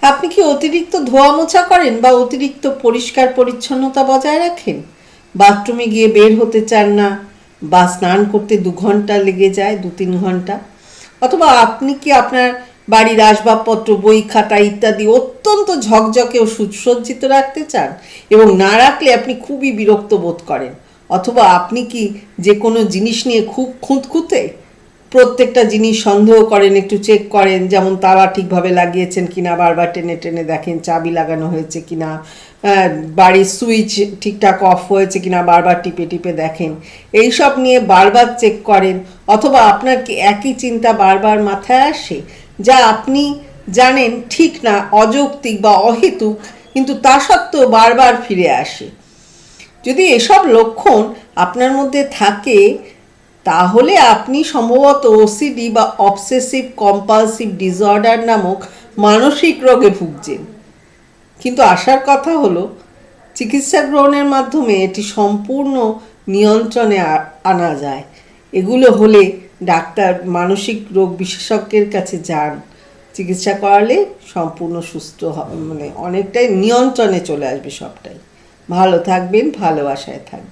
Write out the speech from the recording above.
আপনি কি অতিরিক্ত ধোয়া মোছা করেন বা অতিরিক্ত পরিষ্কার পরিচ্ছন্নতা বজায় রাখেন? বাথরুমে গিয়ে বের হতে চান না, বা স্নান করতে 2 ঘন্টা লেগে যায়, 2-3 ঘন্টা? অথবা আপনি কি আপনার বাড়ির আসবাবপত্র, বই খাতা ইত্যাদি অত্যন্ত ঝকঝকে ও সুসজ্জিত রাখতে চান এবং না রাখলে আপনি খুবই বিরক্ত বোধ করেন? অথবা আপনি কি যে কোনো জিনিস নিয়ে খুব খুঁতখুঁতে, প্রত্যেকটা জিনিস সন্দেহ করেন, একটু চেক করেন, যেমন তালা ঠিকভাবে লাগিয়েছেন কিনা, বারবার টেনে টেনে দেখেন চাবি লাগানো হয়েছে কিনা, বাড়ির সুইচ ঠিকঠাক অফ হয়েছে কিনা বারবার টিপে টিপে দেখেন, এইসব নিয়ে বারবার চেক করেন? অথবা আপনার কি একই চিন্তা বারবার মাথায় আসে, যা আপনি জানেন ঠিক না, অযৌক্তিক বা অহেতুক, কিন্তু তা সত্ত্বেও বারবার ফিরে আসে? যদি এসব লক্ষণ আপনার মধ্যে থাকে, তাহলে আপনি সম্ভবত ওসিডি বা অবসেসিভ কম্পালসিভ ডিসঅর্ডার নামক মানসিক রোগে ভুগছেন। কিন্তু আসার কথা হলো, চিকিৎসা গ্রহণের মাধ্যমে এটি সম্পূর্ণ নিয়ন্ত্রণে আনা যায়। এগুলো হলে ডাক্তার, মানসিক রোগ বিশেষজ্ঞের কাছে যান। চিকিৎসা করালে সম্পূর্ণ সুস্থ হবে, মানে অনেকটাই নিয়ন্ত্রণে চলে আসবে সবটাই। ভালো থাকবেন, ভালোবাসায় থাকবেন।